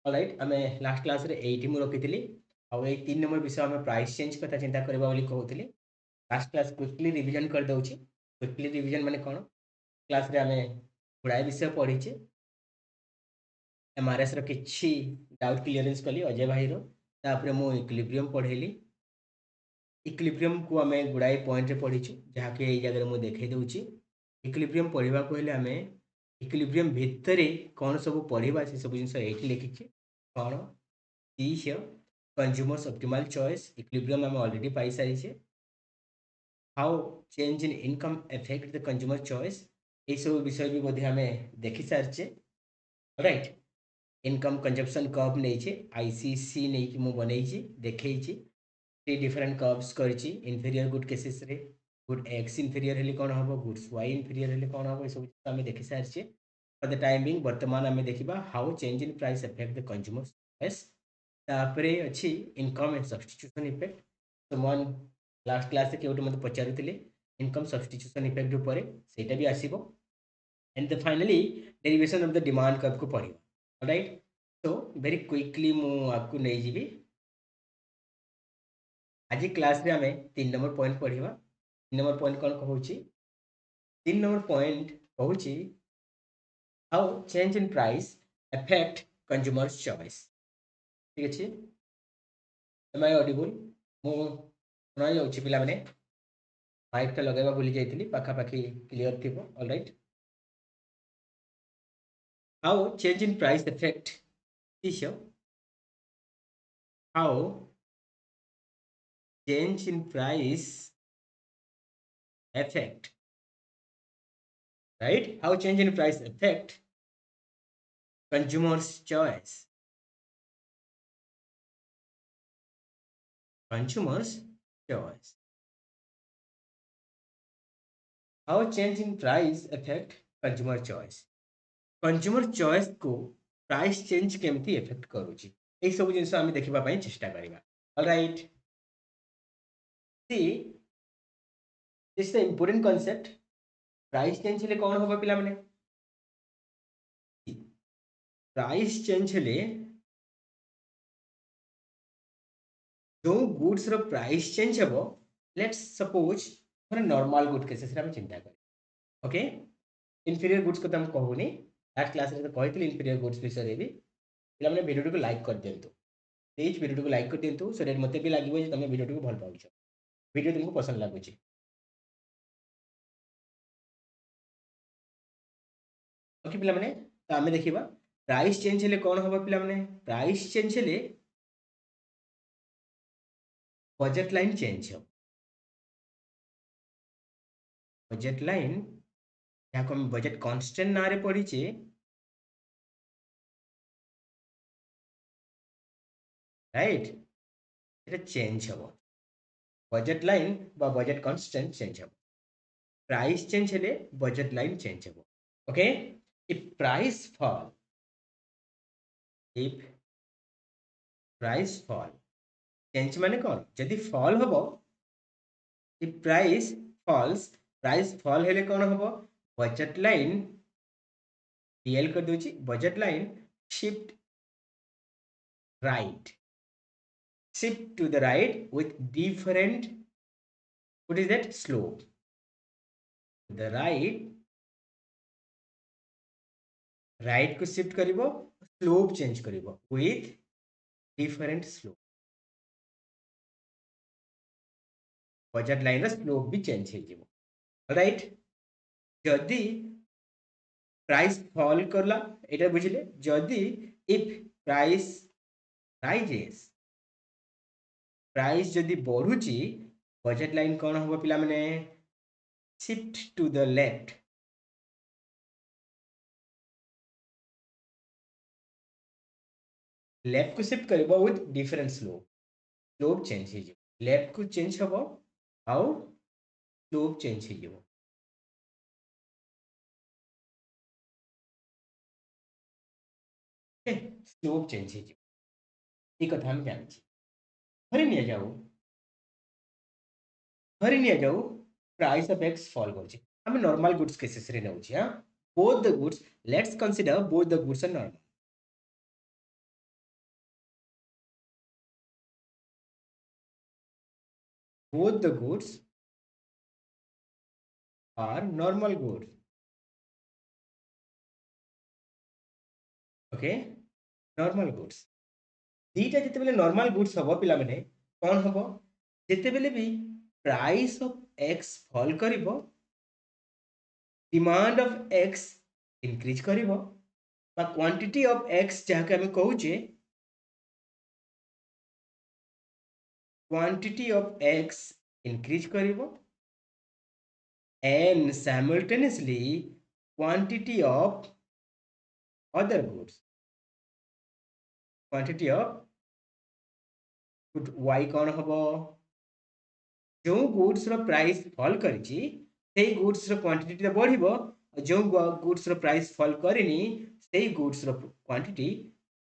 Alright आमे last class रे 8 मु रखितली आ ए 3 नंबर विषय आमे प्राइस चेंज कथा चिंता करबा बोली कहउतली लास्ट क्लास क्विकली रिवीजन कर दउची क्विकली रिवीजन माने कोन क्लास रे आमे गुडाय विषय पढिचे एमआरएस रो किछि डाउट क्लियरेंस कली अजय भाई रो तापरे मु इक्विलिब्रियम पढेली इक्विलिब्रियम को आमे गुडाय पॉइंट रे पढिछु जहा के ए जगह रे मु देखै दउची इक्विलिब्रियम पढिबा को हेले आमे इक्विलिब्रियम भितरे कोन सब पढिबा से सब जिंस एठी लिखिछि कोन टी here consumers optimal choice equilibrium आमे ऑलरेडी पाई सारिछे how change in income affect the consumer choice ए सब विषय भी बोधे हमें देखि सारचे राइट इनकम कंजप्शन कर्व नहीं छे आईसीसी नहीं कि मु बनै छी देखै छी थ्री डिफरेंट कर्व्स करछि इंफीरियर गुड केसेस रे गुड एक्स इंफीरियर हेले कोन हबो गुड्स वाई इंफीरियर हेले कोन हबो ए सब हमें देखि सारचे फॉर द टाइम बिंग वर्तमान हमें देखिबा how change in price affect the consumer choice तापरे अछि इनकम एंड सब्स्टिट्यूशन इफेक्ट तो मन लास्ट क्लास से केउटे मते पचारुतिले इनकम सब्स्टिट्यूशन इफेक्ट ऊपर सेटा भी आसीबो and the finally derivation of the demand curve को पढिबा राइट सो वेरी क्विकली मु आपको नै जीबी आज क्लास रे हमें 3 नंबर पॉइंट पढिबा 3 नंबर पॉइंट कोन कहूची 3 नंबर पॉइंट कहूची how change in price affect consumers choice ठीक अछि एम आई ऑडिबल मु सुना जाउची पिला माने माइक टा लगाइबा भूली जाइतिली पाखा पाखी क्लियर थिबो alright how change in price affect teacher how change in price affect right how change in price affect consumers choice consumers choice how change in price affect consumer choice consumer choice को price change केमती affect करूची ए सब जिंस आमे देखिबा पई चेष्टा करिबा alright C this is the important concept price change हेले कोन होबा पिला माने प्राइस चेंज हेले जो गुड्स रो प्राइस चेंज हेबो let's suppose for normal good cases रे हम चिंता करी ओके इंफीरियर गुड्स को हम कहूनी लास्ट क्लास रे तो कहितली इंफीरियर गुड्स विषय रे भी पिला माने वीडियो को लाइक कर दियंतु प्लीज वीडियो को लाइक कर दियंतु सो दैट मते भी लागिवो जे तुम वीडियो को भल पाउछ वीडियो तुमको पसंद लागुची ओके पिला माने तो आमे देखिबा प्राइस चेंज हेले कोन होबा पिला माने प्राइस चेंज हेले बजट लाइन चेंज हो बजट लाइन या को हम बजट कांस्टेंट ना रे पड़ी छे राइट এটা चेंज हो बजट लाइन बा बजट कांस्टेंट चेंज हो प्राइस चेंज हेले बजट लाइन चेंज हो okay if price fall if price fall change माने कौन जदि फॉल हबो इफ प्राइस फॉल हेले कौन हबो बजट लाइन डीएल कर दोची budget line shift right shift to the right with different what is that slope the right को शिफ्ट करिवो स्लोप चेंज करिवो with different slope budget line slope भी चेंज हे जीवो राइट जदी प्राइस फॉल करला एटा बुझिले जदी इफ प्राइस राइजेस प्राइस जदी बढ़ुची बजट लाइन कौन होबो पिला माने shift to the left left को शिफ्ट करिवो विथ डिफरेंट स्लोप चेंज हे जीवो लेफ्ट को चेंज हबो हाउ स्लोप चेंज हे जीवो ओके स्लोप चेंज हे जीवो ई कथा हम जानि छी धरि निया जाऊ प्राइस ऑफ एक्स फॉल करछि हम नॉर्मल गुड्स केसेस रे नउछि हां both the goods let's consider both the goods are normal both the goods are normal goods. Okay, normal goods. दीटा जितेबेले नॉर्मल गुड्स हबो पिला माने कोन हबो जितेबेले भी प्राइस ऑफ एक्स फॉल करिवो डिमांड ऑफ एक्स इंक्रीज करिवो बा क्वांटिटी ऑफ एक्स जहा के हम कहूचे क्वांटिटी ऑफ एक्स इंक्रीज करिवो and simultaneously quantity of other goods quantity of good y कौन हबो जो गुड्स रो प्राइस फॉल करिछि सेही गुड्स रो क्वांटिटी तो बढ़िबो जो गुड्स रो प्राइस फॉल करिनी सेही गुड्स रो क्वांटिटी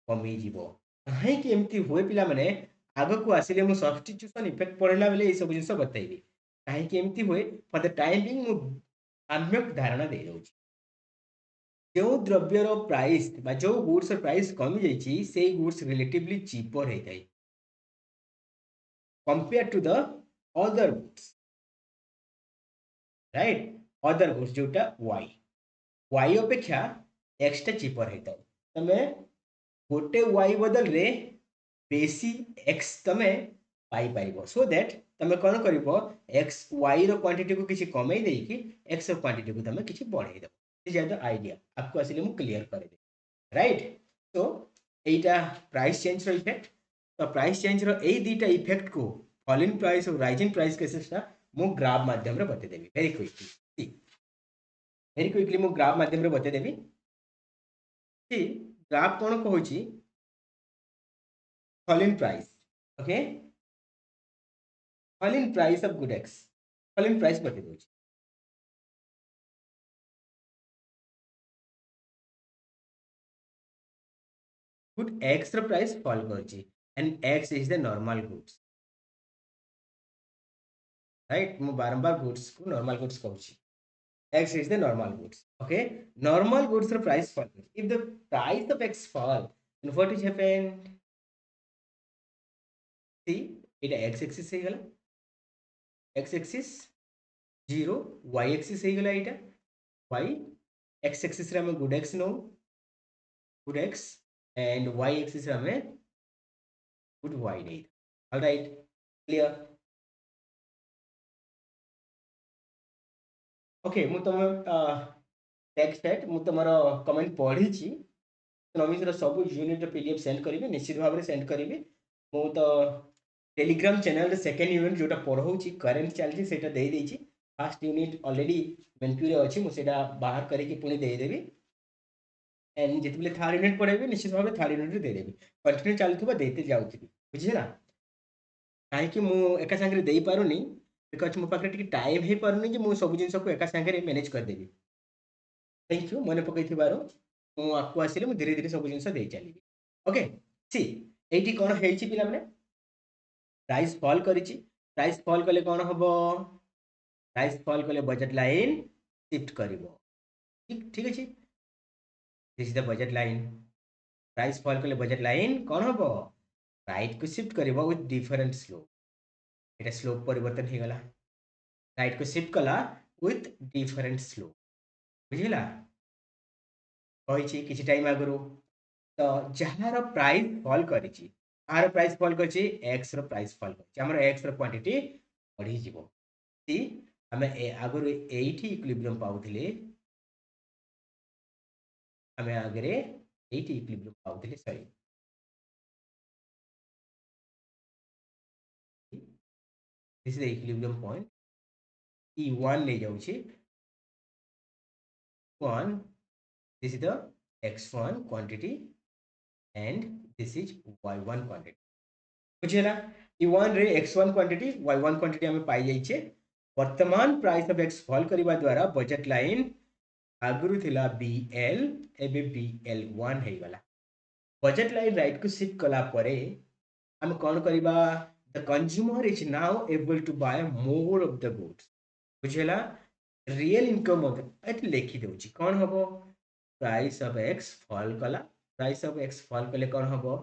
कमी जीवो काहे कि एमती होय पिला माने आगो को आसिले मु सब्स्टिट्यूशन इफेक्ट पड़ला बेले ए सब जिंस बताइबी काहे कि एमती होय फॉर द टाइम बिंग मु सम्यक धारणा दे दउछि जो द्रव्यर प्राइस बा जो गुड्स प्राइस कमी जाइछि सेही गुड्स रिलेटिवली चीपर हेतै compare to the other goods right other goods जोटा वाई वाई अपेक्षा एक्स टा चीपर हेतै तमे गोटे वाई बदल रे बेसी एक्स तमे पाई पाइबो सो दैट तमे कोन करिवो एक्स वाई रो क्वांटिटी को किछि कमै देई कि एक्स रो क्वांटिटी को तमे किछि बढ़ाई देबो दिस इज द आईडिया आपको असली मु क्लियर कर दे राइट तो एटा प्राइस चेंज रो इफेक्ट तो प्राइस चेंज रो ए दीटा इफेक्ट को फॉल इन प्राइस और राइज इन प्राइस केसेसटा मु ग्राफ माध्यम रे बते देबी वेरी क्विकली मु ग्राफ माध्यम रे बते देबी सी ग्राफ कोन कहूची fall in price okay fall in price of good x fall in price बते दोची गुड एक्स रो प्राइस फॉल करची and X is the normal goods right मु बारंबार गुड्स को नॉर्मल गुड्स कहूची x is the normal goods okay normal goods ro price fall if the price of x fall then what is happened see it x axis हे गला x axis 0 y axis हे गला एटा y x axis रे हम good x no good x and y axis रे हम good y नै all right clear okay मु तम text set मु तमरो कमेंट पढी छी इकोनॉमिक्स रो सब यूनिट पीडीएफ सेंड करिवे निश्चित भाव सेंड करिवे मु तो टेलीग्राम चैनल रे सेकंड यूनिट जोटा पढौची करंट चलची सेटा दे देची फर्स्ट यूनिट ऑलरेडी मेनक्यू रे अछि मु सेटा बाहर करे कि पुनी दे देबी एंड जेतबले थर्ड यूनिट पढेबे निश्चित भाव थर्ड यूनिट रे दे देबी कंटिन्यू चलथबा देते जाउथबी बुझिला काहे कि मु एका संगे देई पारुनी बिकॉज मो पाखरे टिके टाइम हे पारुनी जे मु सब जिंस को एका संगे मैनेज कर देबी थैंक यू मन पकैथिबारो मु आपको आसिले मु धीरे धीरे सब जिंस दे चलीबी ओके सी एठी कोन हेछि पिला माने प्राइस फॉल करिछि प्राइस फॉल कले कोन हबो प्राइस फॉल कले बजट लाइन शिफ्ट करिवो ठीक ठीक अछि this is the budget line price fall कले बजट लाइन कोन हबो राइट को शिफ्ट करिवो विथ डिफरेंट स्लोप एटा स्लोप परिवर्तन हे गला राइट को शिफ्ट कला विथ डिफरेंट स्लोप बुझिला कहिछि किछि टाइम आगरो तो जहार प्राइस फॉल करिछि आर प्राइस फॉल करछि एक्स रो प्राइस फॉल करछि हमर एक्स रो क्वांटिटी बढ़ी जीवो सी हमें आगरो एठी इक्विलिब्रियम पाउथिले हमें आगरे एठी इक्विलिब्रियम पाउथिले sorry this is the equilibrium point e1 ले जाउछि 1 this is the x1 quantity and this is y1 quantity बुझेला e1 रे x1 क्वांटिटी y1 क्वांटिटी हमें पाई जाई छे वर्तमान प्राइस ऑफ x फॉल करिवा द्वारा बजट लाइन आगुरु थिला bl एबे bl1 हे गला बजट लाइन राइट को शिफ्ट कला परे हम कोन करिबा the consumer is now able to buy more of the goods बुझेला रियल इनकम ऑफ एट लिखि देउची कोन हबो प्राइस ऑफ एक्स फॉल कला प्राइस ऑफ एक्स फॉल कले कोन हबो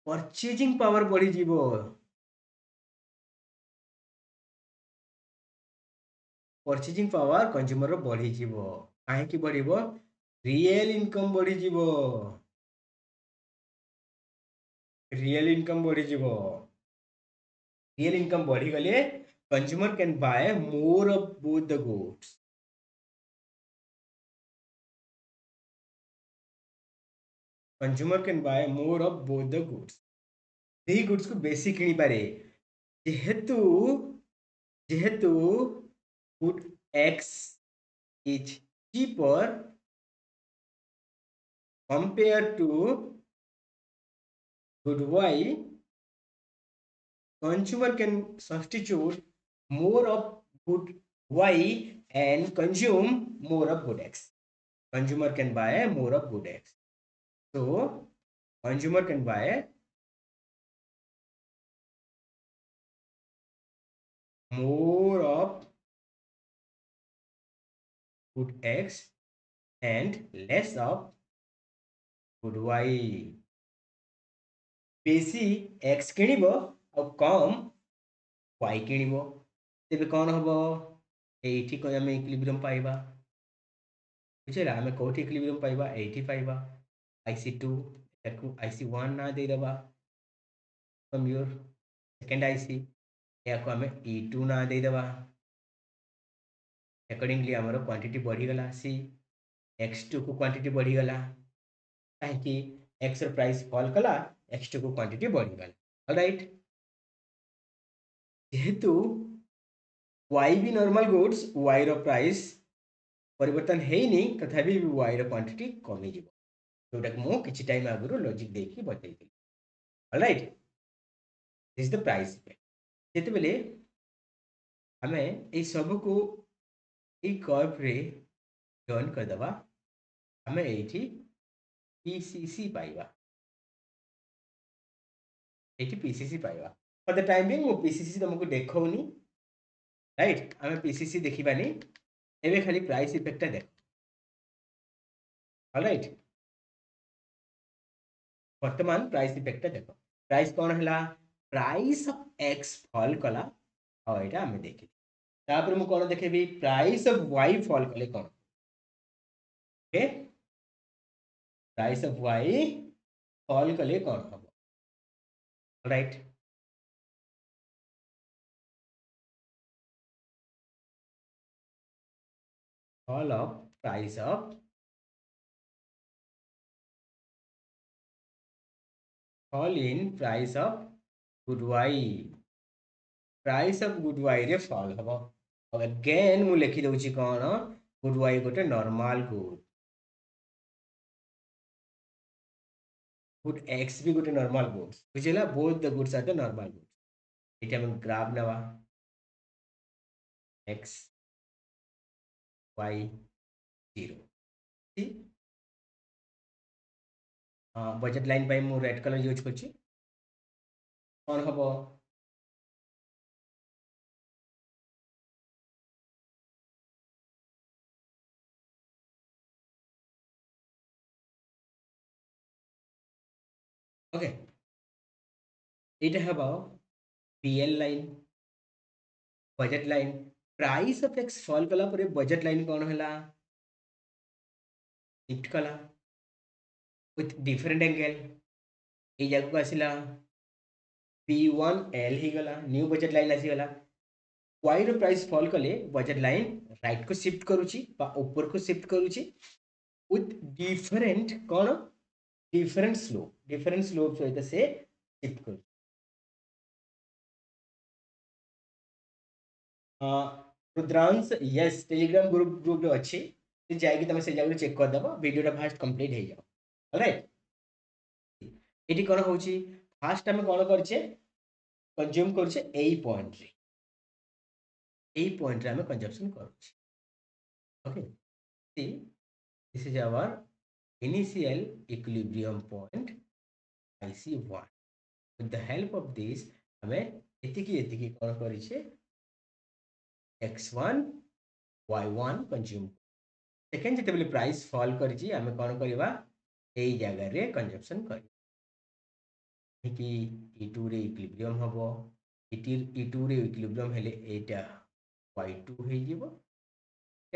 परचेजिंग पावर बढ़ी जीवो परचेजिंग पावर कंज्यूमर रो बढ़ी जीवो काहे की बढ़िबो रियल इनकम बढ़ी जीवो रियल इनकम बढ़ी जीवो रियल इनकम बढ़ी गले consumer can bye more of both the goods consumer can bye more of both the goods the goods को बेसी किनी पारे जेहेतु जेहेतु good x is cheaper compared to good y, consumer can substitute more of good y and consume more of good x. Consumer can buy more of good x. So consumer can buy more of good x and less of good y. बेसी x किଣିବ ଆଉ କମ y କିଣିବ ତେବେ କ'ଣ ହବ ଏଇଠି ଆମେ ଇକ୍ୱିଲିବ୍ରିୟମ ପାଇବା ବୁଝିଲା ଆମେ କୋଉଠି ଇକ୍ୱିଲିବ୍ରିୟମ ପାଇବା ଏଇଠି ପାଇବା IC2 ତାକୁ IC1 ନା ଦେଇଦେବା from your second IC याको आमे E2 ना ଦେଇଦେବା accordingly ଆମର क्वांटिटी बढ़ीगला C x2 को क्वांटिटी बढ़ीगला काहे x ର प्राइस फॉल कला x2 को क्वांटिटी बढ़ीगला ऑलराइट जेहेतु y भी नॉर्मल गुड्स y रो प्राइस परिवर्तन हेनी तथापि y रो क्वांटिटी कमी जीवो जोटा मु किछि टाइम आगुरु लॉजिक देखि बतैथि alright this is the price effect जेते बेले हमें ए सब को ए कर्व रे जॉइन कर दबा हमें एठी PCC पाइबा एठी PCC पाइबा फॉर द टाइम बिंग मु PCC तुमको देखौनी राइट हमें PCC देखिबानी एबे खाली प्राइस इफेक्ट देख ऑलराइट वर्तमान प्राइस इफेक्ट देखो प्राइस कौन हला प्राइस ऑफ x फॉल कला और एटा हमें देखि तापर मु कोन देखेबी प्राइस ऑफ y फॉल कले कोन okay price of y fall कले कोन हबो right fall of price of fall in price of good y price of good y रे फॉल हबो अगेन मु लिखि दउची कोन गुड y गोटे नॉर्मल गुड x भी गोटे नॉर्मल गुड्स बुझिला both the goods are the normal goods एटा हम ग्राफ नवा x y 0 सी बजेट लाइन पाई मु रेड कलर यूज करची कोन हबो ओके एटा हबो PL line budget line price of x fall कला परे बजेट लाइन कोन हला शिफ्ट कला विथ डिफरेंट एंगल ए जगह को आसिला P1L ही गला न्यू बजेट लाइन आसी गला y रो प्राइस फॉल कले बजेट लाइन राइट को शिफ्ट करूची बा ऊपर को शिफ्ट करूची with different cone different slope सहित से शिफ्ट करू रुद्रांश यस टेलीग्राम ग्रुप रो अच्छी तो जाएगी तुम से जगह चेक कर दबो वीडियो फास्ट कंप्लीट हो जाओ ऑलराइट एटी कोन होची फास्ट हम कोन करछे कंज्यूम करछे एई पॉइंट रे हम कंजम्पशन करछे okay see this is our initial equilibrium point IC1 with the help of this हमें एतिकी कोन करिछे x1 y1 कंज्यूम सेकेंड जेते बेले प्राइस फॉल करिछि हमें कोन करबा एई जगह रे कंजम्पशन करी कि E2 रे इक्विलिब्रियम हबो E2 रे इक्विलिब्रियम हेले एटा y2 हे जीवो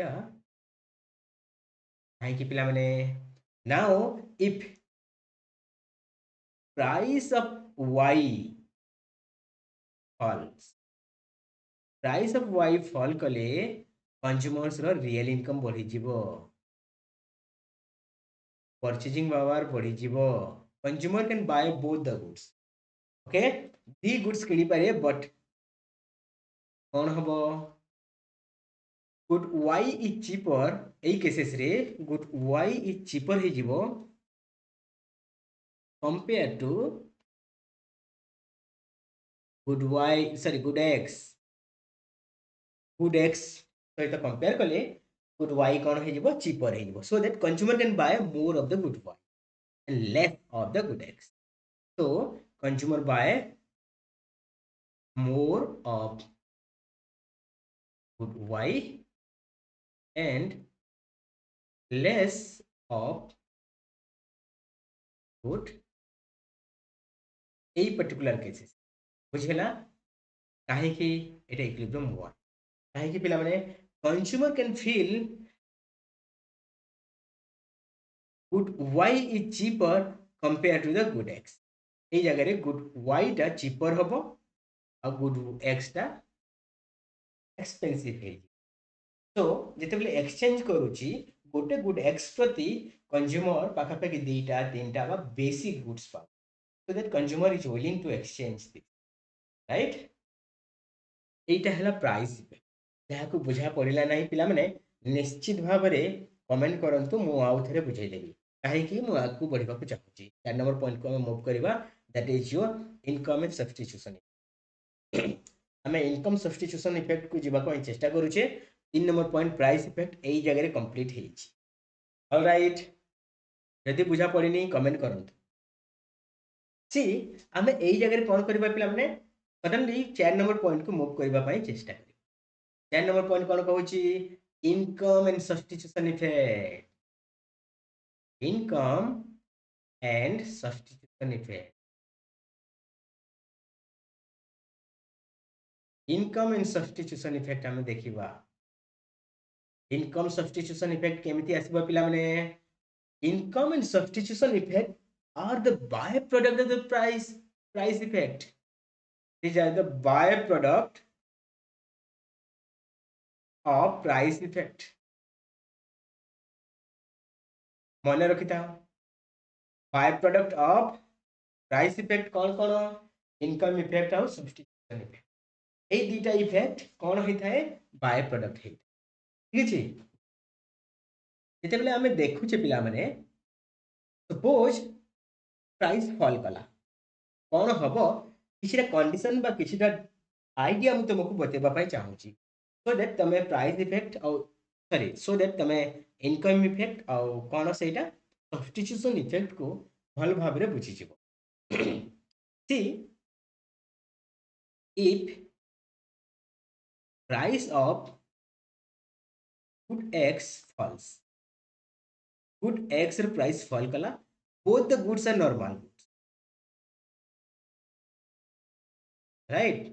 या कहीं पिला माने now if price of y falls price of y fall कले कंज्यूमर्स रो रियल इनकम बढ़ी जीवो परचेजिंग पावर बढ़ी जीवो consumer can buy both the goods okay the goods किनी पारे बट कौन हबो गुड y इज चीपर एई केसेस रे गुड y इज चीपर हे जीवो compare to good y sorry good x सहित कंपेयर कले गुड y कौन हे जीवो चीपर हे जीवो सो that consumer can bye more of the good y and less of the good x so consumer buy more of good y and less of good এই particular cases बुझेला काहे कि एटा equilibrium हुआ काहे कि पिला माने consumer can feel good y is cheaper compared to the good x এই জায়গায় good y টা cheaper হবো আর good x টা expensive है तो जितेबाला एक्सचेंज करुच्ची गोटे गुड एक्स प्रति कंज्यूमर पाखापाखि दुईटा तीन टा बेसी गुड्स पा so that consumer is willing to exchange this right एटा है प्राइस इफेक्ट जहाँ को बुझा पड़ा ना पिला माने निश्चित भाव में कमेंट करंतु मु आउ थे बुझेदेवी कहीं मुझे आगे बढ़ा चाहूँगी 4 नंबर पॉइंट को मूव करवा that is your income and substitution आम इनकम सब्स्टिट्यूशन इफेक्ट को जावाई चेष्टा करुचे 3 नंबर पॉइंट प्राइस इफेक्ट यही जगह कंप्लीट हो राइट जदि बुझा पड़नी कमेंट करूँ सी आम यही जगह कौन करवा पे सडनली 4 नंबर पॉइंट को मूव करने चेष्टा कर 4 नंबर पॉइंट कौन कहूँ income and substitution effect income and substitution effect income and substitution effect आम देखा इनकम सब्स्टिट्यूशन इफेक्ट केमिति आसीबो पिला माने income and substitution effect are the byproduct of the price effect these are the byproduct of price effect मन रखी था byproduct of price effect कौन कौन इनकम इफेक्ट और सब्स्टिट्यूशन इफेक्ट ए दुटा इफेक्ट कौन होता है बाय प्रोडक्ट है ठीक है जितेबाला आम देखुचे पिला माने सपोज प्राइस फॉल कला कौन हम किसी कंडीशन बा किसी आइडिया मुझे तुमको बतेबा चाहूँगी सो दैट तुम प्राइस इफेक्ट और सॉरी सो दैट तुम इनकम इफेक्ट और कौन से सब्स्टिट्यूशन इफेक्ट को भल भाव में बुझीज सी if price of good X falls good X price fall कला both the goods are normal goods right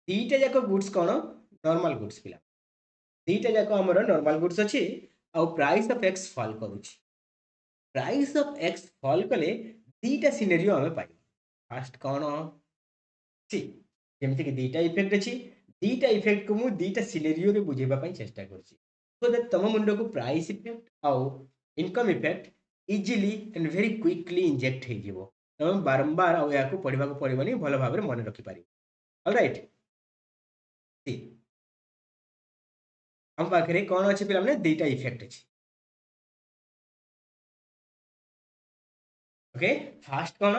दीटा जाक गुड्स कौन नॉर्मल गुड्स पिला दीटा जाक हमर नॉर्मल गुड्स अच्छी आउ प्राइस ऑफ एक्स फॉल करुच्ची प्राइस ऑफ एक्स फॉल कले दीटा सिनेरियो हमें पाई फास्ट कौन सी जमती कि दीटा इफेक्ट अच्छी दीटा इफेक्ट को मु दीटा सिनेरियो रे बुझेबा चेष्टा करछि so that तुम मुंड को प्राइस इफेक्ट आउ income effect easily and very quickly inject हो जीवो तुम बारंबार आउ या को पढ़ा को पड़बनी भल भाव में मन रखि पारि ऑलराइट सी हम पाखरे कौन अच्छे पिला माने दुईटा इफेक्ट अच्छे ओके फास्ट कौन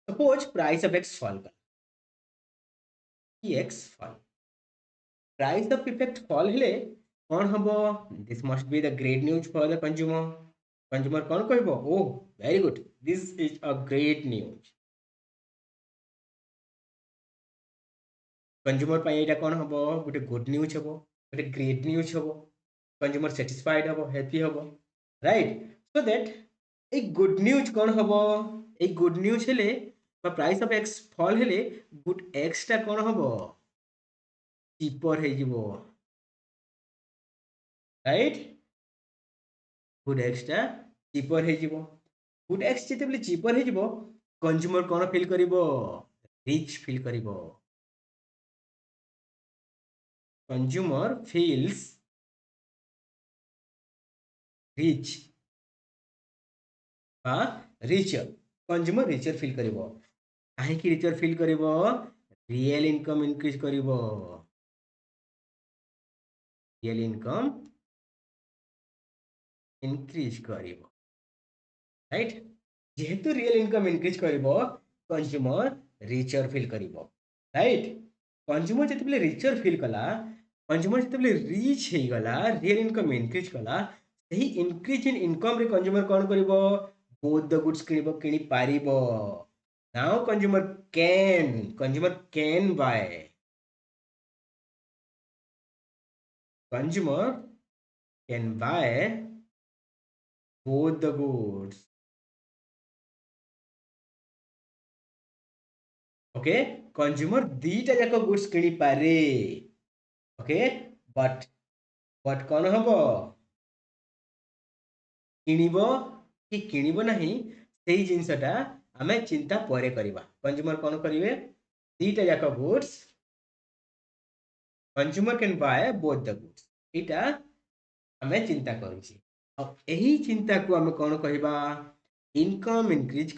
suppose price of x fall कर x fall price of effect fall हेले कौन हम this must be the great news for the consumer consumer कौन कह oh very good this is a great news consumer यहाँ कौन हम गोटे गुड न्यूज हम गोटे ग्रेट न्यूज हम कंज्यूमर सेटिस्फाइड हम हैप्पी हम right so that a good news कौन हम ए गुड न्यूज हेले प्राइस ऑफ एक्स फॉल हेले गुड एक्स टा कौन हम cheaper हे जिवो राइट गुड एक्स टा cheaper हे जिवो गुड एक्स जेतेबेले cheaper हे जिवो कंज्यूमर कोन फील करिवो रिच फील करिवो कंज्यूमर फील्स रिच बा रिचर कंज्यूमर रिचर फील करिवो काहे कि रिचर फील करिवो रियल इनकम इंक्रीज करिवो रियल इनकम इंक्रीज करिवो राइट जेहेतु रियल इनकम इंक्रीज करिवो कंज्यूमर रिचर फील करिवो राइट कंज्यूमर जेतेबेले रिचर फील कला कंज्यूमर जेतेबेले रिच हे गला रियल इनकम इंक्रीज कला सही इंक्रीज इन इनकम रे कंज्यूमर कोन करिवो बोथ द गुड्स किनि पारिबो now consumer buy consumer can buy both the goods okay consumer दीटा जाक गुड्स किनि पारे ओके बट कौन हबो किनिबो कि किनिबो नहीं सेही जिंसटा आमे चिंता परे करिबा कंज्यूमर कौन करिवे दीटा जाक goods consumer can buy both the goods इटा आमे चिंता करूची अब यही चिंता को आमे कौन कहिबा इनकम इंक्रीज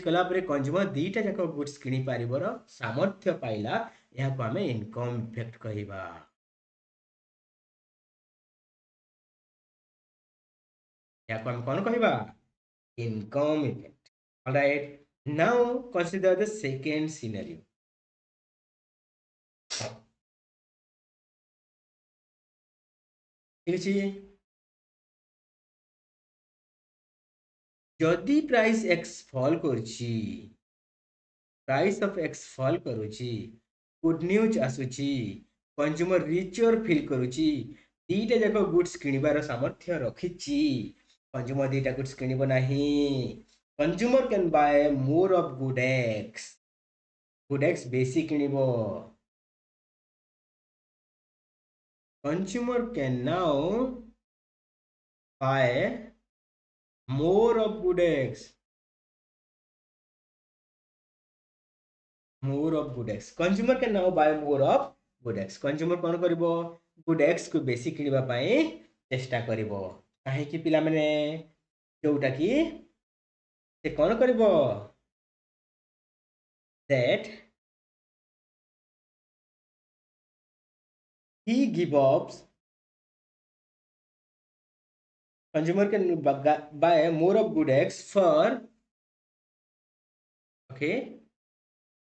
कला परे कंज्यूमर दीटा जाक गुड्स किनि पारिबर सामर्थ्य पाइला या को आमे इनकम इफेक्ट कहिबा या को आमे कौन कहिबा income effect all right now consider the second scenario ठीक अछि जदि प्राइस x फॉल करछि प्राइस ऑफ x फॉल करूछि गुड न्यूज आसुछि कंज्यूमर रिचर फील करूछि दीटा जाक गुड्स किनिबार सामर्थ्य रखिछि कंज्यूमर दीटा गुड्स किनिबो नाही consumer can bye more of good x बेसी किनिबो consumer can now buy more of good eggs consumer can now buy more of good eggs consumer कौन करिवो good eggs को बेसी किनिबा पई चेष्टा करिवो काहे कि पिला माने जोटा कि से कौन करिवो that he give up consumer can buy more of good eggs for okay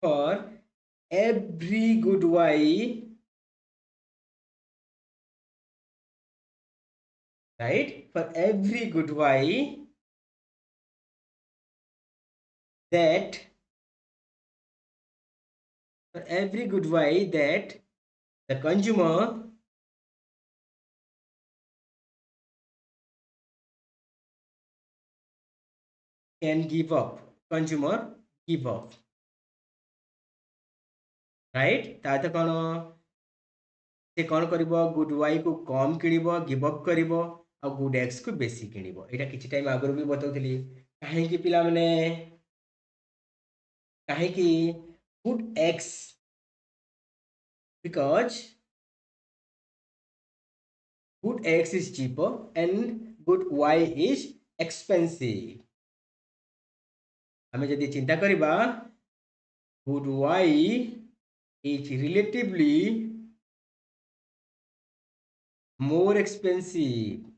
for every good y right for every good y that for every good y that the consumer can give up consumer give up right ताते कौन से कौन करिवो good y को कम किनिबो give up करिवो आ good x को बेसी किनिबो एटा किछि time आगरो भी बताउथली काहे कि पिला माने काहे कि good x because good x is cheaper and good y is expensive हमें यदि चिंता करिबा good y is relatively more expensive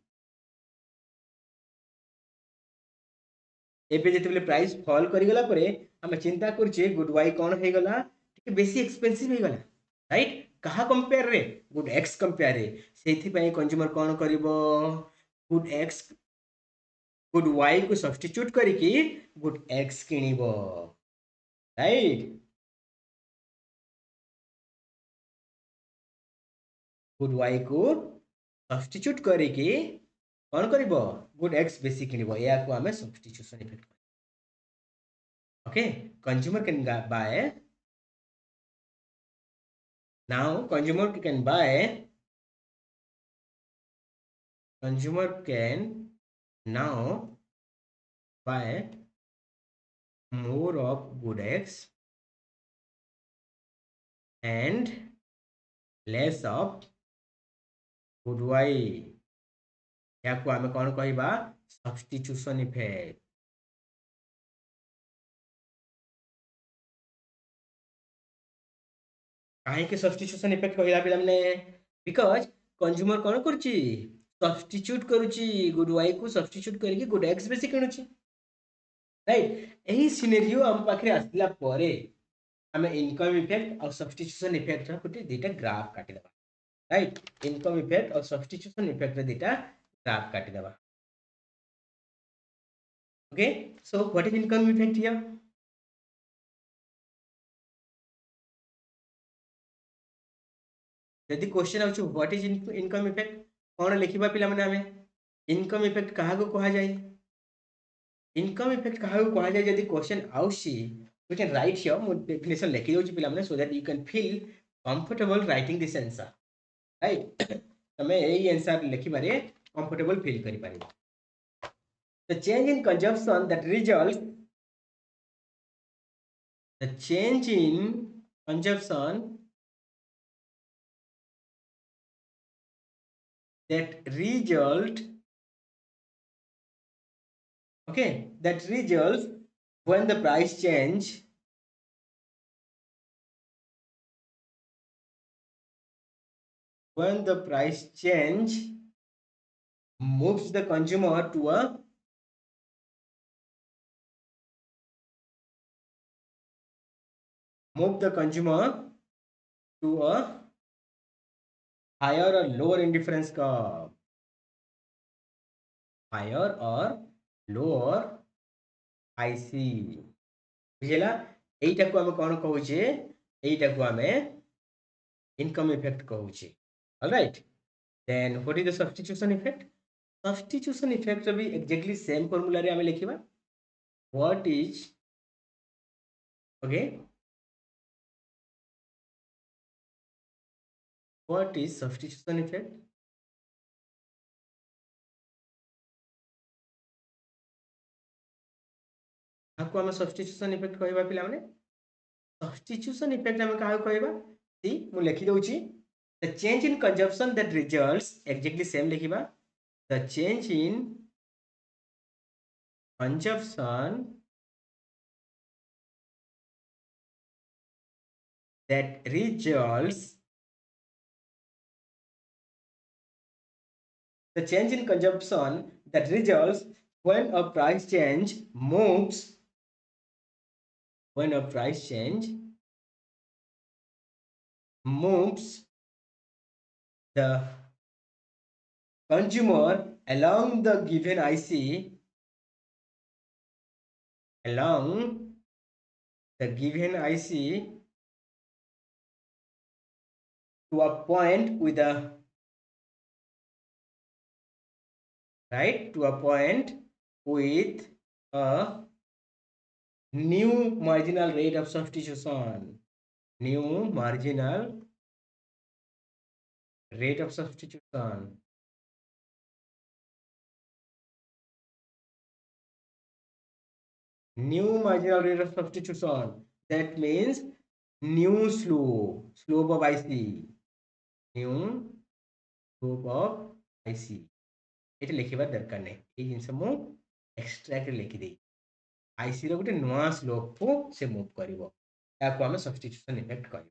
एबे जेतेबेले प्राइस फॉल करि गला परे हमें चिंता करछे गुड वाई कोन हे गला टिके बेसी एक्सपेंसिव हे गला राइट कहा कंपेयर रे गुड एक्स कंपेयर रे सेथि पई कंज्यूमर कोन करिवो गुड एक्स गुड वाई को सब्स्टिट्यूट करिकि गुड एक्स किनिबो राइट गुड वाई को सब्स्टिट्यूट करिकि कोन करिवो गुड एक्स बेसी किनिबो या को हमें substitution effect okay consumer can buy Now consumer can now buy more of good X and less of good Y. याको आमे कौन कहिबा सब्स्टिट्यूशन इफेक्ट. काहे सब्स्टिट्यूशन इफेक्ट कहिला पिला माने बिकॉज कंज्यूमर कौन करची सब्स्टिट्यूट करूची गुड वाई को सब्स्टिट्यूट करके गुड एक्स बेसी किणुची राइट. एही सिनेरियो हम पाखरे आसिला परे हमें इनकम इफेक्ट और सब्स्टिट्यूशन इफेक्ट रा कुटी दीटा ग्राफ काटी दबा. राइट, इनकम इफेक्ट और सब्स्टिट्यूशन इफेक्ट रा दीटा ग्राफ काटी दबा. Okay, so what is income effect here? यदि क्वेश्चन आउछ व्हाट इज इनकम इफेक्ट कोन लिखिबा पिला माने हमें इनकम इफेक्ट कहा को कहा जाए. इनकम इफेक्ट कहा को कहा जाए यदि क्वेश्चन आउसी वी कैन राइट हियर मो डेफिनेशन लिखि दोची पिला माने so that you can feel comfortable writing this answer. Right, तमे एई आंसर लिखि बारे कंफर्टेबल फील करि पारिबो. The change in consumption that results the change in consumption that result okay that results when the price change moves the consumer to a higher or lower indifference curve. Higher or lower IC बुझेला. एटा को हम कोन कहूचे एटा को हमें income effect कहूचे. All right, then what is the substitution effect? Substitution effect भी exactly same formula रे हमें लिखिबा. What is okay what is substitution effect? आपको हम सब्स्टिट्यूशन इफेक्ट कहबा पिला माने सब्स्टिट्यूशन इफेक्ट हम काहे कहबा सी मु लिखि दोची the change in consumption that results exactly same लिखिबा the change in consumption that results the change in consumption that results when a price change moves when a price change moves the consumer along the given IC to a point with a new marginal rate of substitution. New marginal rate of substitution. New marginal rate of substitution. That means new slope of IC. New slope of IC. ये लिखिबा दरकार नहीं. ये जिनसे मु extract लिखि दे. IC रो गोटे नुआ slope को से मूव करिवो. याको हम सब्स्टिट्यूशन इफेक्ट करिवो.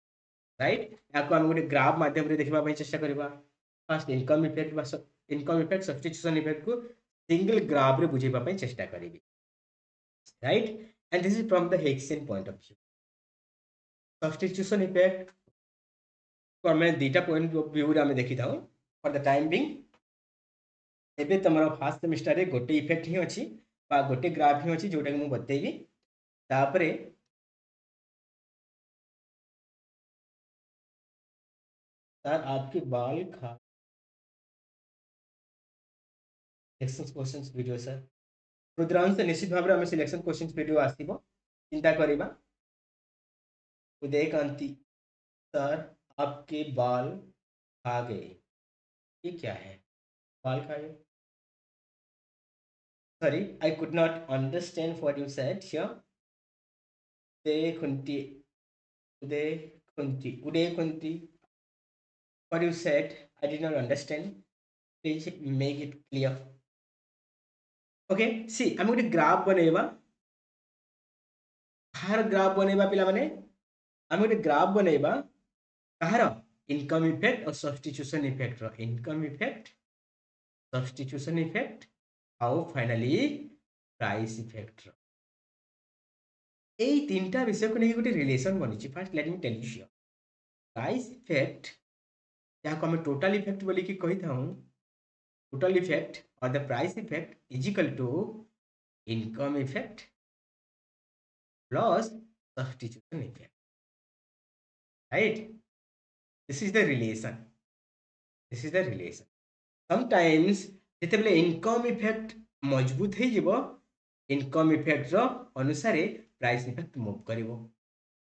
राइट, याको हम गोटे ग्राफ माध्यम रे देखिबा पई चेष्टा करिबा. First income effect substitution effect को सिंगल ग्राफ रे बुझेबा पई चेष्टा करिबी. Right, and this is from the Hessian point of view. Substitution effect को हमें दीटा पॉइंट ऑफ व्यू रे हमें देखि थाउ. फॉर द टाइम बिंग एबे तमरा फर्स्ट सेमेस्टर रे गोटे इफेक्ट ही अछि बा गोटे ग्राफ ही अछि जोटा मु बतेबी. तापरे सर आपके बाल खा selection questions video sir Rudransh निश्चित भाव में सिलेक्शन क्वेश्चंस वीडियो आसीबो. चिंता करिबा. उदय कांति सर आपके बाल खा गए, ये क्या है? बाल खा गए? Sorry, I could not understand what you said here. Ude Khunti, Ude Ude Khunti. What you said, I did not understand. Please make it clear. Okay, see, I'm going to graph बनेबा. हर ग्राफ बनेबा पिला माने. I'm going to graph बनेबा. कହାର income effect और substitution effect रो. Income effect, substitution effect और finally price effect रो. এই তিনটা বিষয়କୁ ନେଇ ଗୋଟେ ରିଲେସନ ବନିଛି. First let me tell you here. Price effect ଯାହାକୁ ଆମେ ଟୋଟାଲ ଇଫେକ୍ଟ ବୋଲିକି କହିଥାଉ. Total effect or the price effect is equal to income effect plus substitution effect, right? This is the relation. This is the relation. Sometimes ଯେତେବେଳେ income effect मजबूत ହେଇଯିବ, income effect ର ଅନୁସାରେ price effect move କରିବ.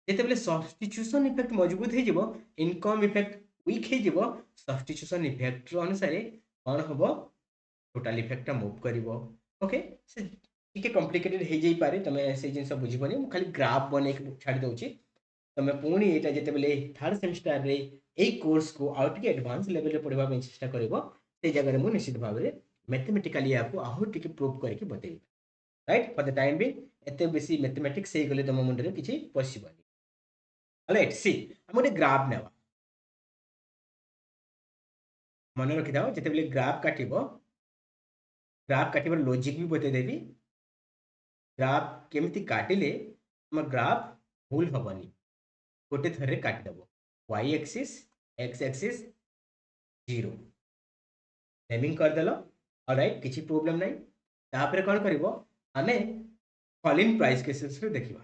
ଯେତେବେଳେ substitution effect मजबूत ହେଇଯିବ, income effect weak ହେଇଯିବ, substitution effect ର ଅନୁସାରେ କ'ଣ ହବ? टोटाल इफेक्ट मूव कर. ओके, से टिके कॉम्प्लिकेटेड हो जाई पारे, तमे से जिंस बुझिबनी. मु खाली ग्राफ बने के छाड़ी दउची. तमे पुणी एटा जेतेबेले थर्ड सेमेस्टर रे ए कोर्स को आउट के एडवांस लेवल रे पढ़वा में चेष्टा करबो, से जगह रे मु निश्चित भाव रे मैथमेटिकली आपको आहो टिके प्रूव करके बतेबी. Right, for the time be एते बेसी मैथमेटिक्स से गले तम मुंड रे किछि पॉसिबल. राइट, सी हम गोटे ग्राफ नेवा. मन रखि दाओ, जेतेबेले ग्राफ काटिबो, ग्राफ काटिबार लॉजिक भी बते देबी. ग्राफ केमिति काटिले हम ग्राफ भूल हबनी. गोटे थरे काटिदेव. Y axis, x axis, 0 naming करदेल. ऑलराइट, किसी प्रॉब्लम नहीं. तापर कौन करिवो, आमे फॉल इन प्राइस केसेस रे देखिबा.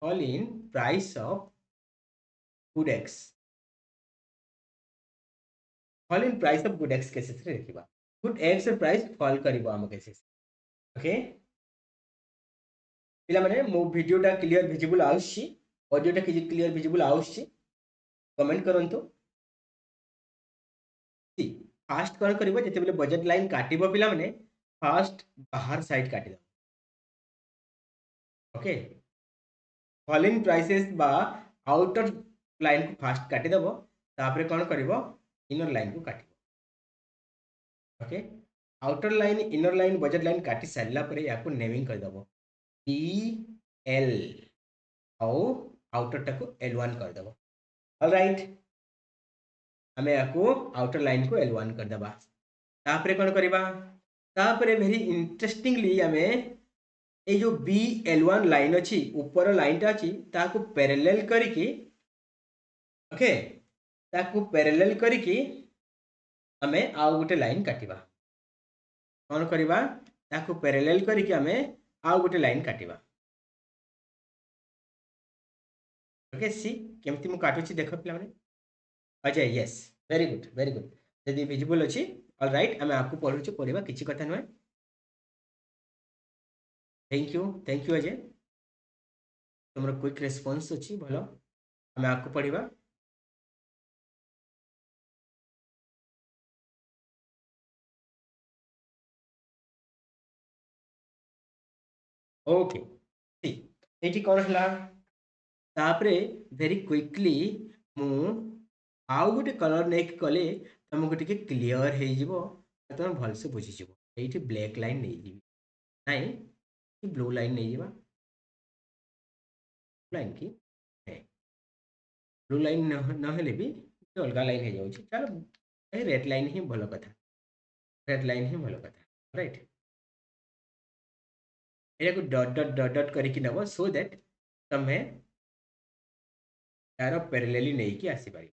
Fall in price of good x, fall in price of good x cases रे देखिबा. गुड एक्स रे प्राइस फॉल करिवो हम केसेस. ओके, पिला माने मो वीडियोटा क्लियर विजिबल आउछि, ऑडियोटा किछि क्लियर विजिबल आउछि, कमेंट करंतु. फास्ट कौन कर, जिते बजेट लाइन काटिब पिला माने फास्ट बाहर साइड काटिद. ओके, फॉल इन प्राइसेस बा आउटर लाइन को फास्ट काटिदेव. तापर कौन कर, इनर लाइन को काटिब. Okay, outer line inner line budget line काटि सारा पर या नेमिंग करदेव. टी एल आउटर टाको L1 करदेव. ऑलराइट, आम या आउटर लाइन को L1 करदेबा. तापर कौन करवा, तापर वेरी इंटरेस्टिंगली आम ये जो BL1 लाइन अच्छी ऊपर लाइन टा अच्छी ताको पैरेलल करिकी. ओके, ताको पैरेलल करिकी आमे आउ गोटे लाइन काटिबा. कौन करवा, ताको पैरेलल करिकी आमे आउ गोटे लाइन काटिबा. ओके, सी केमती मु काटुची देख पिला माने. अच्छा, yes, very good, very good. यदि विजिबल अच्छी, ऑलराइट, आमे आपको पढ़ुछु, पढ़िबा किछि कथा नय. Thank you Ajay. तुमर क्विक रेस्पॉन्स अच्छी भलो. आमे आपको पढ़िबा. ओके, सी एठी कौन हला, तापरे वेरी क्विकली मु आउ गोटे कलर नेक कले तुमको टिके क्लियर हो जिवो, तुम भलसे बुझी जिवो. एठी ब्लैक लाइन नहीं जीवी नहीं, ब्लू लाइन नहीं जीवा. लाइन की ब्लू लाइन न हेले भी अलग लाइन हो जाउछि. चलो रेड लाइन ही भलो कथा, रेड लाइन ही भलो कथा. राइट, एटा co dot dot dot dot करके नबो सो दैट तमे तार पैरेलली नहीं कि आसी पारि.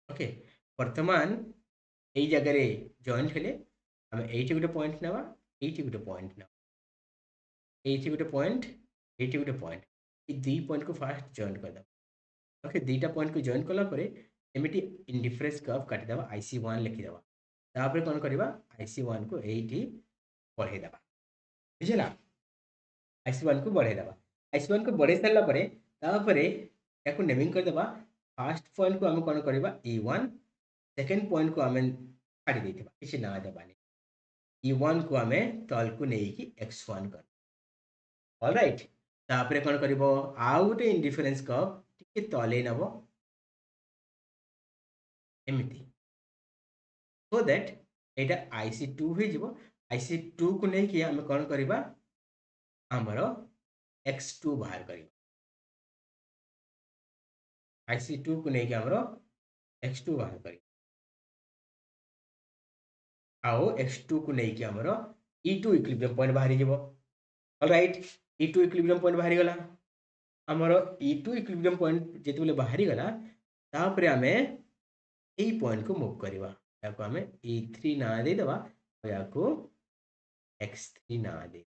ओके, वर्तमान यही जगह रे जॉइंट हेले आम एठी गोटे पॉइंट नवा, एठी गोटे पॉइंट नवा, एठी गोटे पॉइंट, एठी गोटे पॉइंट. ये दुई पॉइंट को फास्ट जॉइन कर दबा. ओके, दुईटा पॉइंट को जॉइन कला परे एमिटी इंडिफरेंस कर्व काटी दबा. IC1 लिखि दबा. तापर कोन करबा, IC1 को एठी बढ़े दबा. बुझला, IC1 को बढ़े दबा. IC1 को बढ़े सारला परे तापरे याको नेमिंग कर दबा फर्स्ट पॉइंट को आम कौन करवा E1, सेकेंड पॉइंट को आम छाड़ी देथिबा किछि ना देबानी, E1 को आम तल को नेकी x1 कर। ऑलराइट, तापरे कौन करिवो आउ गोटे इंडिफरेंस कर्व टिके तले नबो एमिति, सो दैट एटा IC2 हो जिवो। IC2 को नेकी आम कौन करवा हमरो x2 बाहर करिवो, IC2 को नेकी हमरो x2 बाहर करिवो, आओ x2 को नेकी हमरो E2 इक्विलिब्रियम पॉइंट बाहरी जिवो। ऑलराइट, E2 इक्विलिब्रियम पॉइंट बाहरी गला, हमरो E2 इक्विलिब्रियम पॉइंट जेतेबेले बाहरी गला तापरे आमे एई पॉइंट को मूव करवा, याको आमे E3 ना दे दबा और याको x3 ना दे।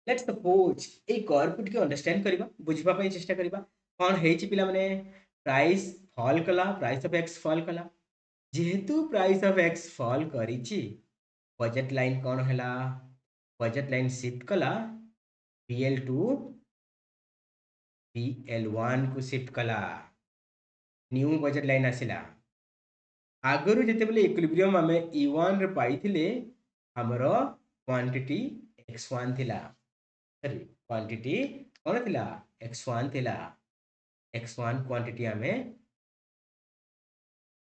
लेट्स सपोज ए कर्व को टिके अंडरस्टैंड करबा, बुझबा पई चेष्टा करबा कोन हेछि पिला माने प्राइस फॉल कला, प्राइस ऑफ x फॉल कला, जेहेतु प्राइस ऑफ x फॉल करिछि बजट लाइन कोन हला, बजट लाइन शिफ्ट कला BL2 BL1 को शिफ्ट कला, न्यू बजट लाइन आसिला। आगरु जेतेबेले इक्विलिब्रियम आमे E1 रे पाइथिले हमरो क्वांटिटी x1 थिला, सॉरी क्वांटिटी कोन थिला x1 थिला, x1 क्वांटिटी आमे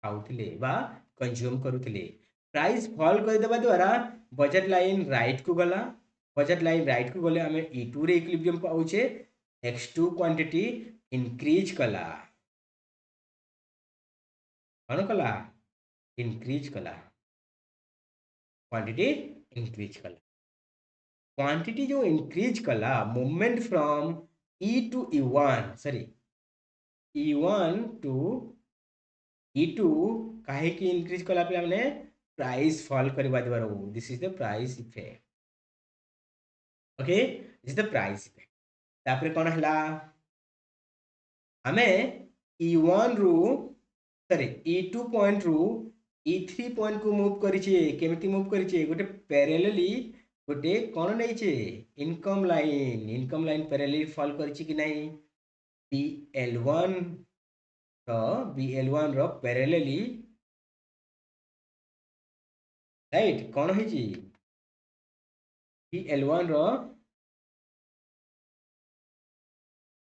खाउथिले बा कंज्यूम करूथिले। प्राइस फॉल कर देबा द्वारा बजट लाइन राइट को गला, बजट लाइन राइट को गले आमे E2 रे इक्विलिब्रियम पाउचे, x2 क्वांटिटी इंक्रीज कला, कौन कला इंक्रीज कला, क्वांटिटी इंक्रीज कला, क्वांटिटी जो इंक्रीज कला movement from E to E1, sorry E1 to E2 काहे की इंक्रीज कला पे हमने प्राइस फॉल करबा देबार, this is the price effect. Okay, this is the price effect. तापरे कोन हला हमें E1 रु सॉरी E2 पॉइंट रु E3 पॉइंट को मूव करिचे, केमिति मूव करिचे गोटे पैरेलली गोटे कोन नै छे इनकम लाइन पैरेलली फॉल करिचे कि नहीं BL1 रो पैरेलली, राइट कोन है जी BL1 रो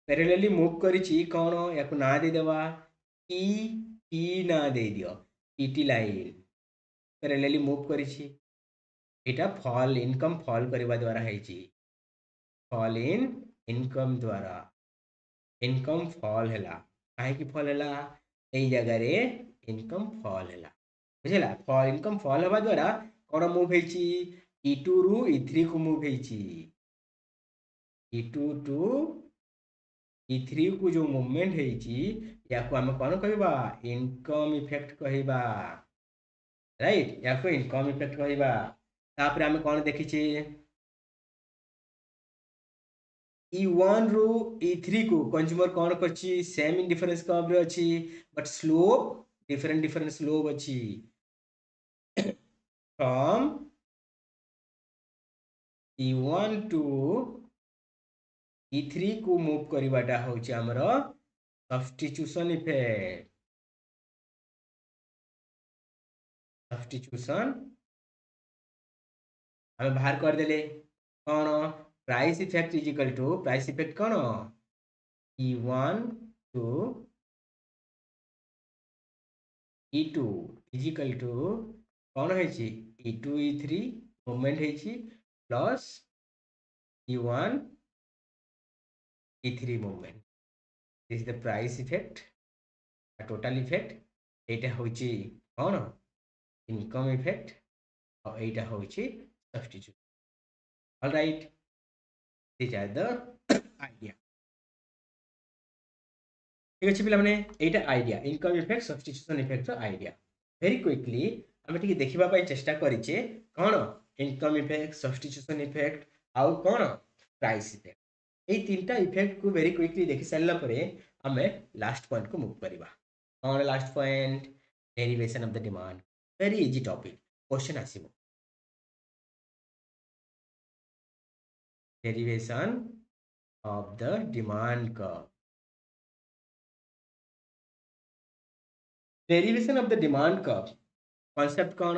पैरेलली मूव करिची कौन याको ना दे देवा टी ना दे दियो, टी लाइन पैरेलली मूव करिची, एटा फॉल इनकम फॉल करबा द्वारा हेची, फॉल इन इनकम द्वारा इनकम फॉल हैला, काहे की फॉल हैला एई जगह रे इनकम फॉल हैला, बुझला फॉल इनकम फॉल हवा द्वारा कोन मूव हेची E2 रु E3 को मूव हेची, E2 टू E3 को जो मूवमेंट हेची याको आमे कोन कहबा इनकम इफेक्ट कहबा, राइट याको इनकम इफेक्ट कहबा। तापरे आमे कोन देखिचे E1 रु E3 को कंज्यूमर कोन करची सेम इंडिफरेंस कर्व रे अछि बट स्लोप डिफरेंट स्लोप अछि, फ्रॉम E1 टू E3 को मूव करबाटा होची हमरो सब्स्टिट्यूशन इफेक्ट, सब्स्टिट्यूशन हमें बाहर कर देले कौन price effect is equal to price effect कौन E1 to E2 is equal to कौन है E2 E3 मूवमेंट है plus E1 E3 movement, this is the price effect total effect एटा होची कौन इनकम इफेक्ट और एटा होची substitution. Alright, this are the idea, ठीक अच्छे पिला माने एटा idea income effect substitution effect idea. Very quickly आम टिके देखिबा पई चेष्टा करिचे कौन इनकम इफेक्ट सब्स्टिट्यूशन इफेक्ट आउ कौन प्राइस इफेक्ट, ए तीनटा इफेक्ट को वेरी क्विकली देखि सारला परे हमें लास्ट पॉइंट को मूव करबा। कौन last point derivation of the demand, very easy topic question आसीबो, derivation of the demand curve. Derivation of the demand curve concept कौन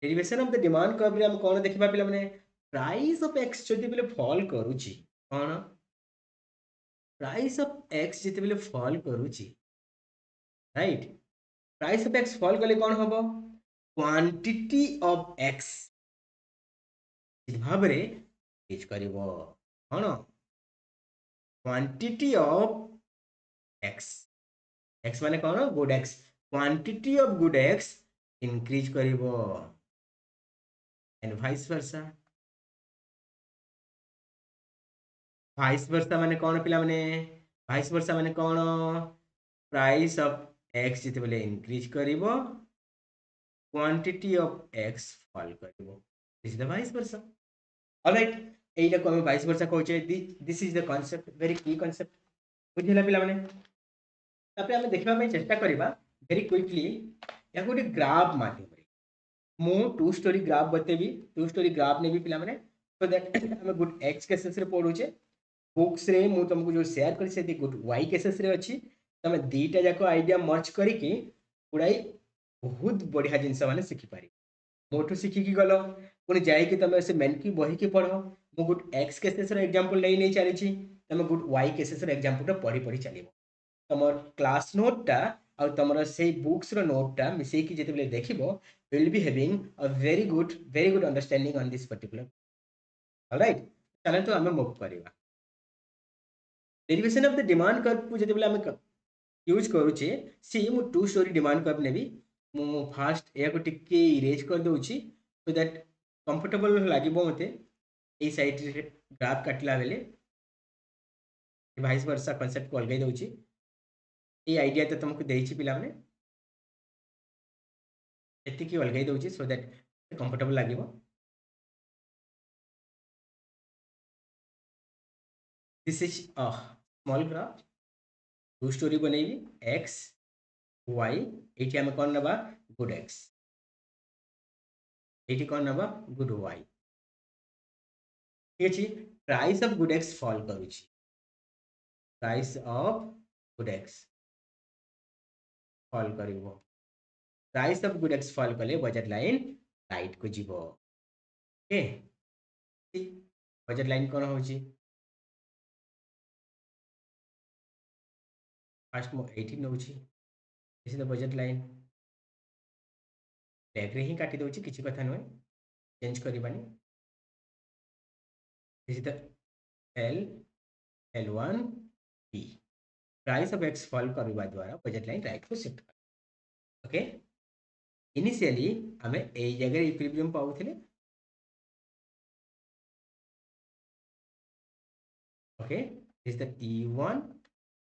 derivation of the demand curve रे हम कौन देखिबा पिला माने प्राइस ऑफ एक्स जति बेले फॉल करूची कौन प्राइस ऑफ एक्स जति बेले फॉल करूची right price of x fall कले कौन हबो क्वांटिटी ऑफ एक्स भाव रे रीच करिवो कौन क्वांटिटी ऑफ एक्स एक्स माने कौन good x quantity of good x increase करिवो एंड वाइस वर्सा माने कौन पिला माने वाइस वर्सा माने कौन प्राइस ऑफ एक्स जिते बेले इंक्रीज करिवो क्वांटिटी ऑफ एक्स फॉल करिवो this is the vice versa alright एटा को हम वाइस वर्सा कहउचे this is the concept very key concept बुझिला पिला माने तापर हम देखबा में चेष्टा करिबा वेरी क्विकली या गोटे ग्राफ माध्यम रे मो टू स्टोरी ग्राफ बतेबी टू स्टोरी ग्राफ ने भी पिला माने सो दैट हम गुड एक्स केसेस रे पढुचे बुक्स रे मु तुमको जो शेयर कर से गुड वाई केसेस रे अच्छी तमे दीटा जाको आइडिया मर्ज करिकी गुड़ाई बहुत बढ़िया जिनस माने शिखि पारि मोठू शिखिकी गल पुणी जाइए तुम से मेन की बही की पढ़ मु गुड एक्स केसेस एग्जांपल नहीं चली तुम गुड वाई केसेस एग्जांपल पढ़ी पढ़ी चलो तुम क्लास नोटा आ तुम से बुक्स नोटा मिसेकी जिते देखो will be having a very good understanding on this particular alright चलो तो आम मूव करवा derivation of the demand curve को जिते आम यूज करुचे सी मु टू स्टोरी डिमांड कर्व नेबी मु फास्ट या को टिके इरेज कर दोची सो दैट कंफर्टेबल लागिबो मते ए साइड रे ग्राफ काटला बेले वाइस वर्सा कांसेप्ट को अलगाई दोची ए आइडिया तो तुमको देइची पिला माने एति की अलगाई दोची सो दैट कंफर्टेबल लागिबो this is a small graph two story बनेबी एक्स वाई एठी हम कोन नबा गुड एक्स एठी कोन नबा गुड वाई ठीक अछि price of good x fall करूची price of good x fall करिवो price of good x fall कले बजट लाइन राइट को जीवो ओके बजट लाइन कोन होची फर्स्ट मो 18 नउची this is the budget line टैग रे ही काटी दोची किछि कथा नय चेंज करिबानी this is the L L1 P price of x fall करबा द्वारा बजट लाइन राइट को शिफ्ट कर ओके इनिशियली हमें ए जगह इक्विलिब्रियम पाउथिले ओके दिस द T1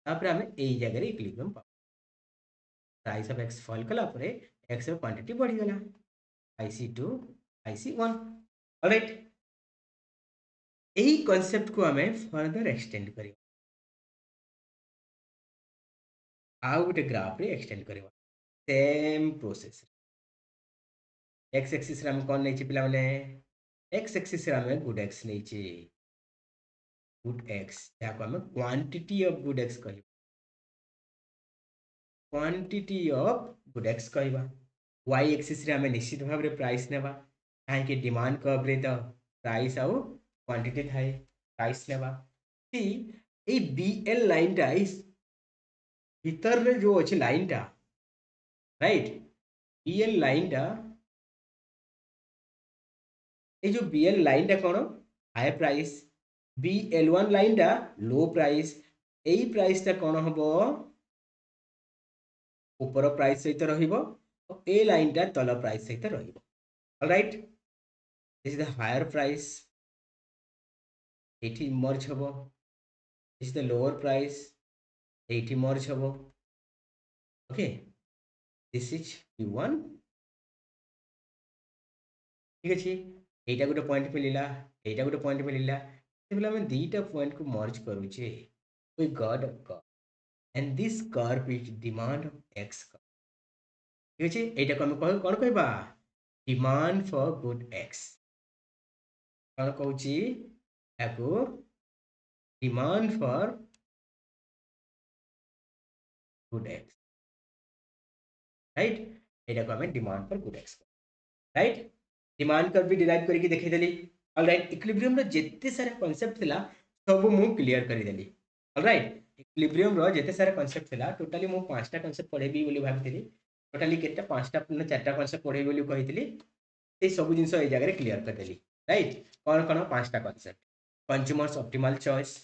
तापर हमें ए जगह इक्विलिब्रियम पाउ प्राइस ऑफ एक्स फॉल कला परे एक्स रो क्वांटिटी बढ़ी गला IC2 IC1 ऑलराइट यही कांसेप्ट को हमें फर्दर एक्सटेंड करियो आउ गोटे ग्राफ रे एक्सटेंड करियो सेम प्रोसेस एक्स एक्सिस रे हम कोन नै छि पिला माने एक्स एक्सिस रे हम गुड एक्स नै छि गुड एक्स जाको हम क्वांटिटी ऑफ गुड एक्स कहियो क्वांटिटी ऑफ गुड एक्स कहवा वाई एक्सिस रे हमें निश्चित भाव रे प्राइस नेबा काहे कि डिमांड कर्व रे तो प्राइस आउ क्वांटिटी थाए प्राइस नेबा सी ए बीएल लाइन टा इस भीतर रे जो अछि लाइन टा राइट बीएल लाइन टा ए जो बीएल लाइन टा कोन हाई प्राइस BL1 लाइन टा लो प्राइस एई प्राइस टा कोन हबो ऊपर प्राइस सहित रहिबो ए लाइन टा तल प्राइस सहित रहिबो alright this is the higher price एठी मर्ज हबो this is the lower price एठी मर्ज हबो ओके दिस इज P1 ठीक अछि एटा गोटे पॉइंट मिलिला एटा गोटे पॉइंट मिलिला सेबला हम दीटा पॉइंट को मर्ज करू छे we got a curve and this curve is demand of x ठीक अछि एटा को हम कोन कहबा डिमांड फॉर गुड एक्स कोन कहूची एको demand for good x right एटा को हमें डिमांड पर गुड एक्सपर्ट राइट डिमांड कर्व भी डिराइव करके देखैदेली ऑलराइट इक्विलिब्रियम रो जेते सारा कांसेप्ट थिला सब मु क्लियर कर देली ऑलराइट इक्विलिब्रियम रो जेते सारा कांसेप्ट थिला टोटली मु पांचटा कांसेप्ट पढेबी बोली भाबिथिली टोटली केटा पांचटा न चारटा कांसेप्ट पढेबी बोली कहिथिली ए सब जिंस ए जगह क्लियर कर देली राइट कौन कौन पांचटा concept consumers optimal choice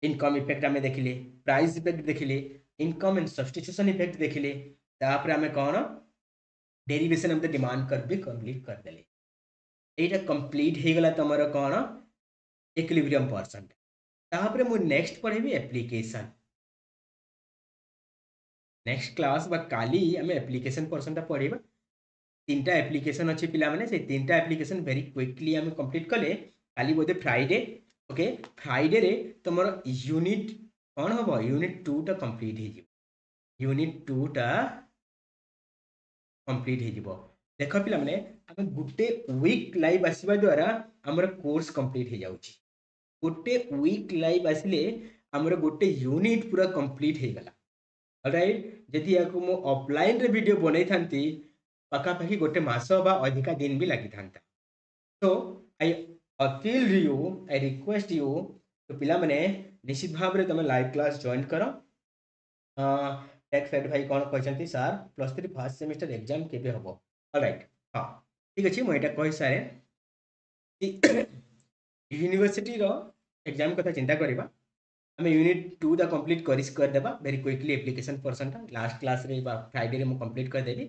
income effect आम देखिले प्राइस इफेक्ट देखिले इनकम एंड सब्स्टिट्यूशन इफेक्ट देखिले तापर आम कौन derivation of the demand curve भी कंप्लीट कर देले एटा कंप्लीट हो गला तुमर कौन इक्विलिब्रियम पर्सन तापर मु नेक्स्ट पढ़ेबी एप्लीकेशन नेक्स्ट क्लास बा काली आम एप्लीकेशन पर्सन पढ़ा तीन टा एप्लीकेशन अच्छे पिला माने से तीन टा एप्लीकेशन वेरी क्विकली आम कंप्लीट कले काली बोधे फ्राइडे ओके फ्राइडे रे तुम यूनिट कौन हम यूनिट 2 टा कंप्लीट हो यूनिट 2 टा कंप्लीट हो देख पिला माने आम गुटे वीक लाइव आसवा द्वारा आमर कोर्स कंप्लीट हो जाउची गोटे वीक लाइव आसिले आमर गोटे यूनिट पूरा कंप्लीट हो गला ऑलराइट जदि या को मो ऑफलाइन रे वीडियो बनै थांती पाखापाखि गोटे मास बा अधिका दिन भी लगी था तो I appeal you I request you तो पिला माने निश्चित भाव में तुम लाइव क्लास जॉइन कर टेक फैक्ट भाई कौन कहते सर +3 फर्स्ट सेमिस्टर एग्जाम केबे हबो ऑलराइट हाँ ठीक अच्छे मुझे कही सारे यूनिवर्सिटी रो एग्जाम कथा चिंता करवा आम यूनिट 2 दा कंप्लीट करदेबा वेरी क्विकली एप्लीकेशन पर्सन टा लास्ट क्लास रे फ्राइडे रे मु कंप्लीट करदेबी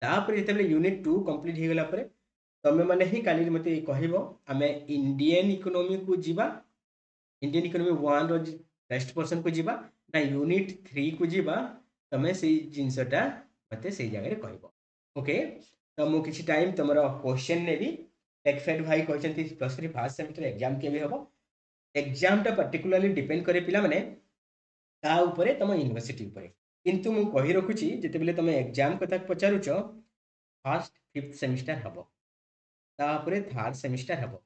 तापर जिते यूनिट 2 कंप्लीट हो गला परे तमे माने ही काली मते कहबो आमे इंडियन इकोनॉमी को जीवा इंडियन इकोनॉमी 1 रो टेस्ट पर्सन को जीवा ना यूनिट 3 को जीवा तमे से जिंसटा मते से जगह रे कहबो ओके तो मु किछि टाइम तमरो क्वेश्चन नेबी टेक्फेड भाई कहचंती +3 फर्स्ट सेमेस्टर एग्जाम केबे हबो एग्जाम टा पर्टिकुलरली डिपेंड करे पिला माने ता ऊपर तुम यूनिवर्सिटी ऊपर किंतु मु कहि रखुची जते बेले तुम एग्जाम कथा पचारुच फर्स्ट फिफ्थ सेमिस्टर हबो तापर थर्ड सेमिस्टर हबो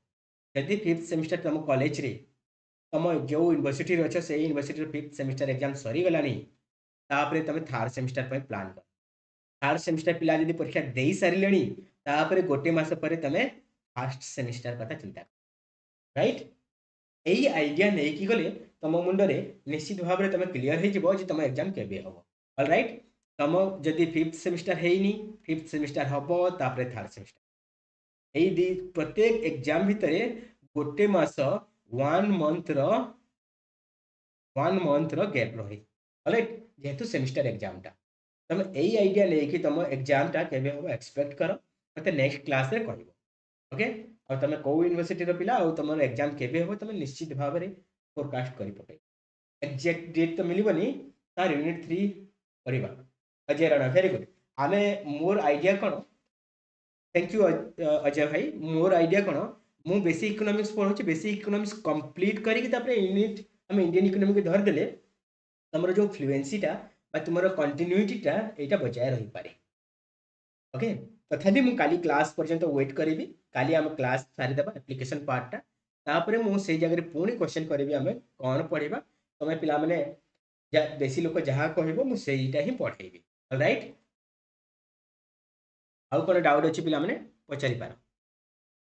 यदि फिफ्थ सेमिस्टर तुम कॉलेज रे तुम जो यूनिवर्सिटी रे अछ से यूनिवर्सिटी रो फिफ्थ सेमिस्टर एग्जाम सरी गलानी तापर तुम थर्ड सेमिस्टर पे प्लान कर थर्ड सेमिस्टर पिला यदि परीक्षा देई सारिलेनी तापर गोटे मास परे तुम फर्स्ट सेमिस्टर कथा चिंता राइट यही आइडिया नहीं कि गले तुम मुंडे निश्चित भाव में तुम क्लीयर हो तुम एग्जाम केबे हम ऑलराइट तुम जदि फिफ्थ सेमिस्टर है फिफ्थ सेमिस्टर हम तापर थर्ड सेमिस्टर यही प्रत्येक एग्जाम भितर गोटे मास 1 मंथ रो गैप रहे ऑलराइट जेहेतु सेमिस्टर एग्जाम टा तुम यही आइडिया नहीं कि तुम एग्जाम टा केबे हम एक्सपेक्ट कर मत नेक्स्ट क्लास रे कहबो ओके और तुम कौ यूनिवर्सिटी पिला और तुम एग्जाम केबे हो तुम निश्चित भाव में फोरकास्ट कर पके एक्जेक्ट डेट तो मिलबनी तार यूनिट 3 करबा अजय राणा वेरी गुड आमे मोर आइडिया कौन थैंक यू अजय भाई मोर आइडिया कौन मु बेसिक इकोनॉमिक्स पढ़ुची बेसिक इकोनॉमिक्स कंप्लीट करिक तापर यूनिट हम इंडियन इकोनॉमी को धर देले तुमर जो फ्लुएंसी टा बा तुमर कंटिन्यूटी टा एटा बजाय रही पारे ओके तथापि मु काली क्लास पर्यंत वेट करी काली आम क्लास सारीदेवा एप्लिकेशन पार्टा तापर मुझे जगह पुणी क्वेश्चन करी आम कौन पढ़ा तुम पिला माने बेसी लोक जहाँ कह मुझे ही पढ़ेबी ऑलराइट आउ कौन डाउट अच्छी पिला माने पचारि पार